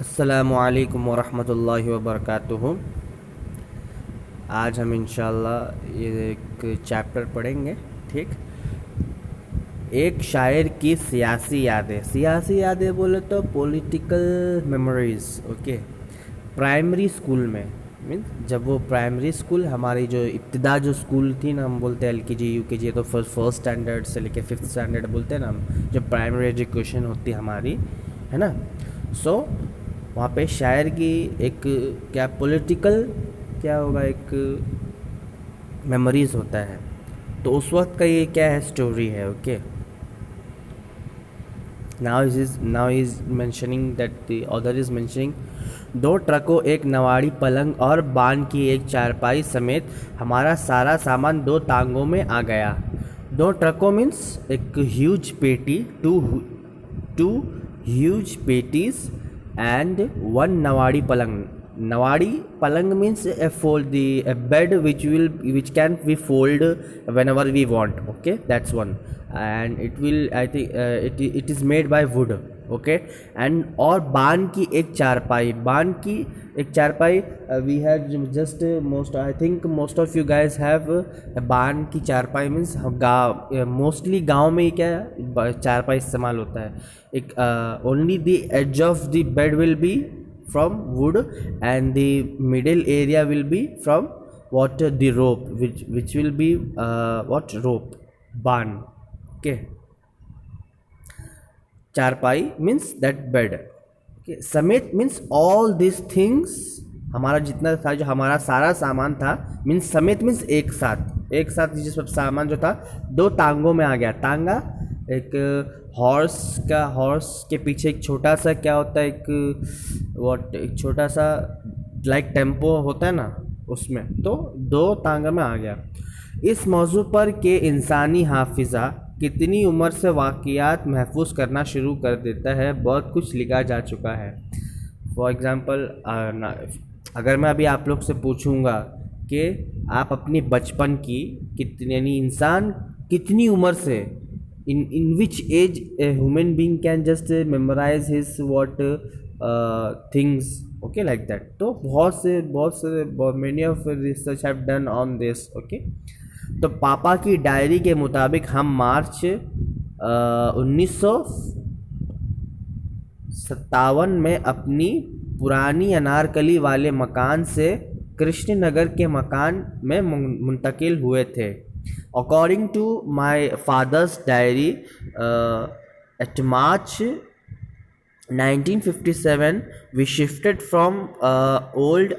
अस्सलामुअलैकुम वरहमतुल्लाहि वबरकातुहू। आज हम इंशाल्लाह ये एक चैप्टर पढ़ेंगे। ठीक, एक शायर की सियासी यादें बोले तो political memories. Okay, primary school में मीन्स जब वो प्राइमरी स्कूल हमारी जो इब्तिदा जो स्कूल थी ना, हम बोलते हैं LKG UKG, तो फर्स्ट स्टैंडर्ड से लेके 5th स्टैंडर्ड बोलते हैं ना हम, जब प्राइमरी एजुकेशन होती है हमारी, है ना। सो वहाँ पे शायर की एक क्या पॉलिटिकल क्या होगा, एक मेमोरीज होता है। तो उस वक्त का ये क्या है, स्टोरी है। Okay, now is mentioning that the author is mentioning, दो ट्रकों, एक नवाड़ी पलंग और बान की एक चारपाई समेत हमारा सारा सामान दो टांगों में आ गया। दो ट्रकों मीन्स एक ह्यूज पेटी, टू ह्यूज पेटीज and one nawadi palang. Nawadi palang means a bed which can be fold whenever we want. Okay, that's one, and it will, I think, it is made by wood. Okay, and और बान की एक चारपाई, we had just most, I think most of you guys have बान की चारपाई means गाँव, mostly गाँव में क्या चारपाई इस्तेमाल होता है। एक only the edge of the bed will be from wood and the middle area will be from what, the rope, which will be what, rope, barn. Okay, चारपाई means that bed. Okay, समेत means all these things, हमारा जितना था, जो हमारा सारा सामान था, मीन्स समेत मीन्स एक साथ जिस सब सामान जो था दो टांगों में आ गया। टांगा एक हॉर्स के पीछे एक छोटा सा क्या होता है, एक छोटा सा लाइक टेम्पो होता है ना, उसमें तो दो टांगा में आ गया। इस मौजू पर के इंसानी हाफिज़ा कितनी उम्र से वाक़ियात महफूज करना शुरू कर देता है, बहुत कुछ लिखा जा चुका है। फॉर एग्ज़ाम्पल, अगर मैं अभी आप लोग से पूछूंगा कि आप अपनी बचपन की कितनी, यानी इंसान कितनी उम्र से, in which age a human being can just memorize his what things, okay, like that. तो बहुत से many of research have done on this. okay, तो पापा की डायरी के मुताबिक हम मार्च 1957 में अपनी पुरानी अनारकली वाले मकान से कृष्णनगर के मकान में मुंतकिल हुए थे। According to my father's diary, at March 1957 we shifted from old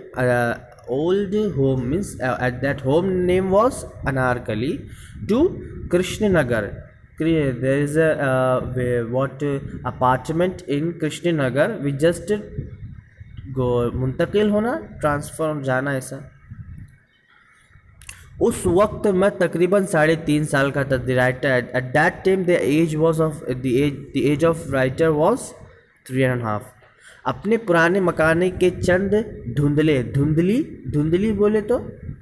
home, means at that home name was Anarkali, to Krishnanagar. There is a what apartment in Krishnanagar. We just go मुंतकिल होना, transfer जाना, ऐसा। उस वक्त मैं तकरीबन 3.5 साल का था। The writer at that time the age of writer was 3.5। अपने पुराने मकाने के चंद धुंधली बोले तो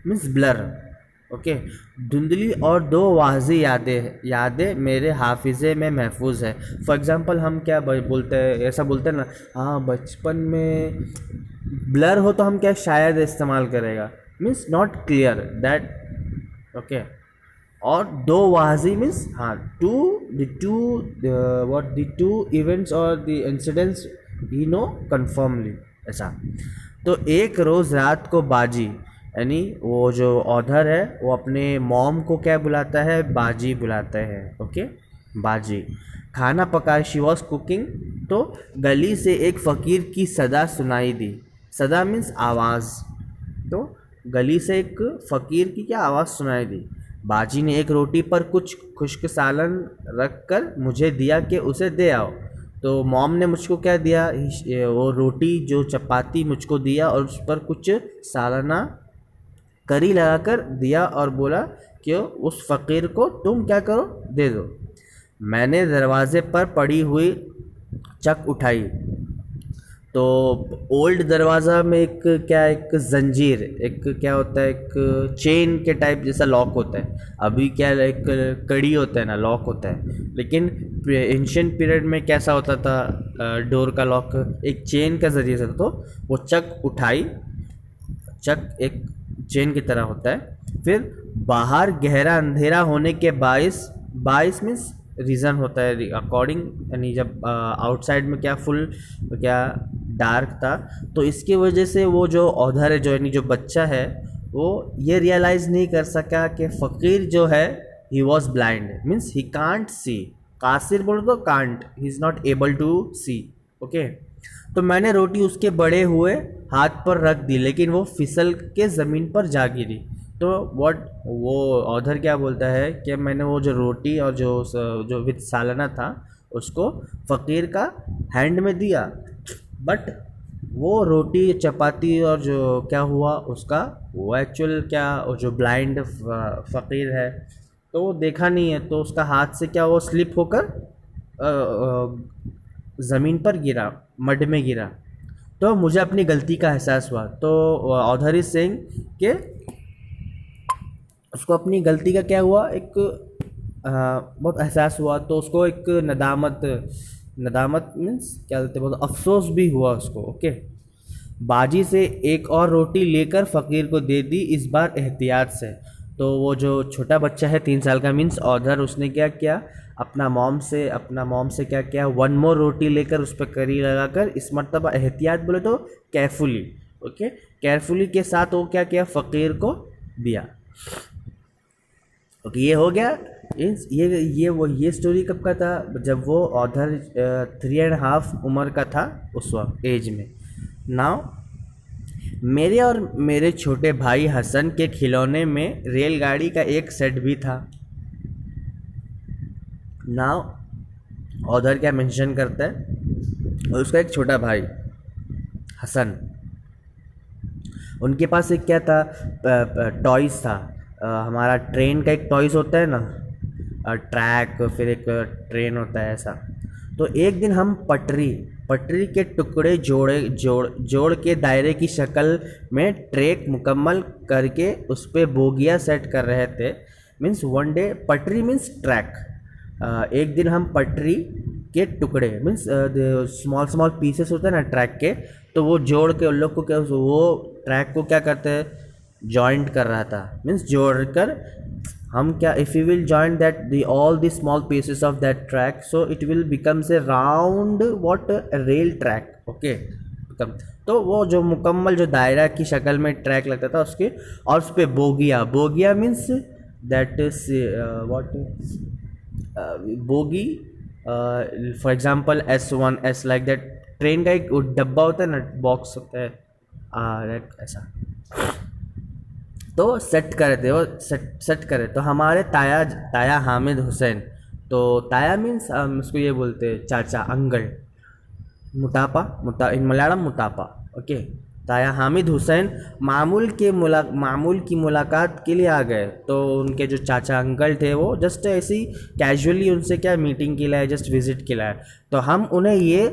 मीन्स ब्लर। ओके, धुंधली और दो वाज़ी यादें मेरे हाफिज़े में महफूज है। फॉर एग्ज़ाम्पल, हम क्या बोलते हैं, ऐसा बोलते हैं ना, हाँ बचपन में ब्लर हो तो हम क्या शायद इस्तेमाल करेगा, means not clear that. Okay, और दो वाज़ी मीन्स हाँ टू इवेंट्स और द इंसिडेंट्स ही नो कन्फर्मली, ऐसा। तो एक रोज़ रात को बाजी, यानी वो जो ऑथर है वो अपने मॉम को क्या बुलाता है, बाजी बुलाता है। ओके, बाजी खाना पकाए, शी वॉज कुकिंग। तो गली से एक फ़कीर की सदा सुनाई दी। सदा मीन्स आवाज़। तो गली से एक फ़कीर की क्या आवाज़ सुनाई दी। बाजी ने एक रोटी पर कुछ खुश्क सालन रख कर मुझे दिया कि उसे दे आओ। तो मॉम ने मुझको क्या दिया, वो रोटी जो चपाती मुझको दिया और उस पर कुछ सालाना करी लगा कर दिया और बोला कि उस फ़कीर को तुम क्या करो, दे दो। मैंने दरवाज़े पर पड़ी हुई चक उठाई तो ओल्ड दरवाज़ा में एक क्या, एक जंजीर, एक क्या होता है, एक चेन के टाइप जैसा लॉक होता है। अभी क्या एक कड़ी होता है ना, लॉक होता है, लेकिन एंशियंट पीरियड में कैसा होता था, डोर का लॉक एक चेन के ज़रिए से, तो वो चक उठाई, चक एक चेन की तरह होता है। फिर बाहर गहरा अंधेरा होने के बाईस, बाईस मीन्स रीज़न होता है अकॉर्डिंग, यानी जब आउटसाइड में क्या फुल क्या डार्क था, तो इसकी वजह से वो जो औधर है, जो यानी जो बच्चा है, वो ये रियलाइज़ नहीं कर सका कि फ़कीर जो है he was blind, means he can't see. कासिर बोलो तो can't, he is not able to see. Okay, तो मैंने रोटी उसके बड़े हुए हाथ पर रख दी, लेकिन वो फिसल के ज़मीन पर जा गिरी। तो व्हाट वो ऑथर क्या बोलता है कि मैंने वो जो रोटी और जो विद सालाना था उसको फ़कीर का हैंड में दिया, बट वो रोटी चपाती और जो क्या हुआ उसका, वो एक्चुअल क्या, वो जो ब्लाइंड फ़कीर है तो वो देखा नहीं है, तो उसका हाथ से क्या वो स्लिप होकर ज़मीन पर गिरा, मड में गिरा। तो मुझे अपनी गलती का एहसास हुआ। तो ऑथर इज सेइंग कि उसको अपनी गलती का क्या हुआ, एक बहुत एहसास हुआ, तो उसको एक नदामत, नदामत मीन्स क्या बोलते, बहुत अफसोस भी हुआ उसको। ओके, बाजी से एक और रोटी लेकर फ़कीर को दे दी, इस बार एहतियात से। तो वो जो छोटा बच्चा है 3 साल का, मीन्स ऑथर, उसने क्या किया, अपना मॉम से क्या किया, वन मोर रोटी लेकर उस पर करी लगाकर, इस मरतबा एहतियात बोले तो केयरफुली, ओके, केयरफुली के साथ वो क्या किया, फ़कीर को दिया। ओके, ये हो गया। ये स्टोरी कब का था, जब वो ऑथर 3.5 उम्र का था, उस वक्त एज में। नाउ मेरे और मेरे छोटे भाई हसन के खिलौने में रेलगाड़ी का एक सेट भी था। नाउ ऑथर क्या मेंशन करता है, और उसका एक छोटा भाई हसन, उनके पास एक क्या था, टॉयज़ था। हमारा ट्रेन का एक टॉयज़ होता है ना, ट्रैक, फिर एक ट्रेन होता है ऐसा। तो एक दिन हम पटरी के टुकड़े जोड़ के दायरे की शक्ल में ट्रैक मुकम्मल करके उस पर बोगिया सेट कर रहे थे। मीन्स वन डे, पटरी मीन्स ट्रैक, एक दिन हम पटरी के टुकड़े मीन्स स्मॉल पीसेस होते हैं ना ट्रैक के, तो वो जोड़ के उन लोग को क्या, वो ट्रैक को क्या करते हैं, जॉइंट कर रहा था। मीन्स जोड़ कर हम क्या, if you will joint that the all the small pieces of that track, so it will becomes A round what rail track. Okay, तो वो जो मुकम्मल जो दायरा की शक्ल में ट्रैक लगता था उसके, और उस पर बोगिया means that is what bogie, for example S1 S, like that, train का एक डब्बा होता है ना, बॉक्स होता है ऐसा। तो सेट करे थे वो, सेट करे। तो हमारे ताया हामिद हुसैन, तो ताया मीन्स उसको ये बोलते हैं चाचा, अंकल, इन मलयालम मुतापा। ओके, ताया हामिद हुसैन मामूल की मुलाकात के लिए आ गए। तो उनके जो चाचा अंकल थे वो जस्ट ऐसे ही कैजुअली उनसे क्या मीटिंग के लिए, जस्ट विज़िट के लिए। तो हम उन्हें ये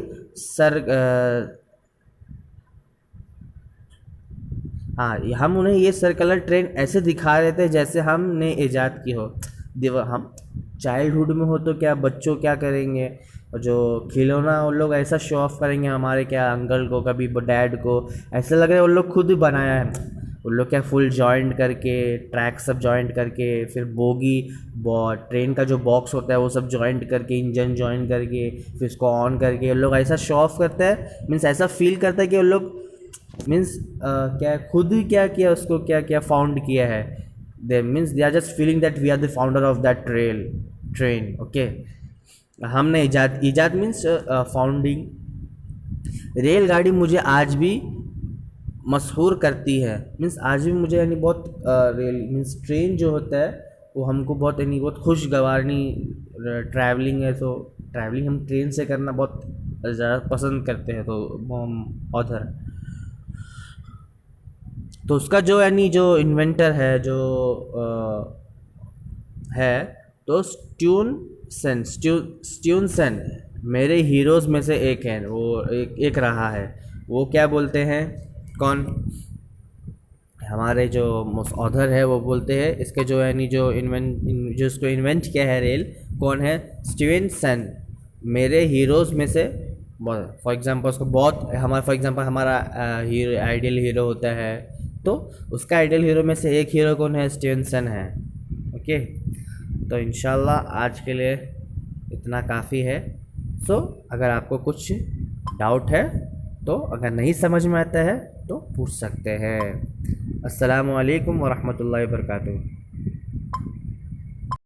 हम उन्हें ये सर्कुलर ट्रेन ऐसे दिखा रहे थे जैसे हमने ईजाद की हो। हम चाइल्डहुड में हो तो क्या बच्चों क्या करेंगे, जो खिलौना उन लोग ऐसा शो ऑफ करेंगे हमारे क्या अंकल को, कभी डैड को, ऐसा लग रहा है उन लोग खुद ही बनाया है। उन लोग क्या फुल जॉइंट करके, ट्रैक सब जॉइंट करके, फिर बोगी ट्रेन का जो बॉक्स होता है वो सब जॉइंट करके, इंजन जॉइंट करके, फिर इसको ऑन करके उन लोग ऐसा शो ऑफ करता है। मीन्स ऐसा फील करता है कि उन लोग मीन्स क्या खुद ही क्या किया, उसको क्या क्या फाउंड किया है। They means they are just feeling that we are the founder of that train. Okay, हमने ईजाद मीन्स फाउंडिंग। रेलगाड़ी मुझे आज भी मशहूर करती है, मीन्स आज भी मुझे यानी बहुत रेल मीन्स ट्रेन जो होता है वो हमको बहुत यानी बहुत खुशगवारनी ट्रैवलिंग है। तो ट्रैवलिंग हम ट्रेन से करना बहुत ज़्यादा पसंद करते हैं। तो ऑथर, तो उसका जो यानी जो इन्वेंटर है जो है, तो स्ट्यूनसन मेरे हीरोज़ में से एक है, वो एक रहा है। वो क्या बोलते हैं, कौन, हमारे जो ऑथर है वो बोलते हैं इसके जो यानी जो जो इसको इन्वेंट किया है रेल, कौन है, स्टीवेंसन। मेरे हीरोज़ में से फॉर एग्जांपल उसको बहुत हमारा फॉर एग्जांपल हमारा हीरो आइडियल हीरो होता है, तो उसका आइडियल हीरो में से एक हीरो कौन है, स्टीवेंसन है। ओके, तो इंशाल्लाह आज के लिए इतना काफ़ी है। सो अगर आपको कुछ डाउट है तो अगर नहीं समझ में आता है तो पूछ सकते हैं। अस्सलामु अलैकुम वरहमतुल्लाहि वबरकातुहू।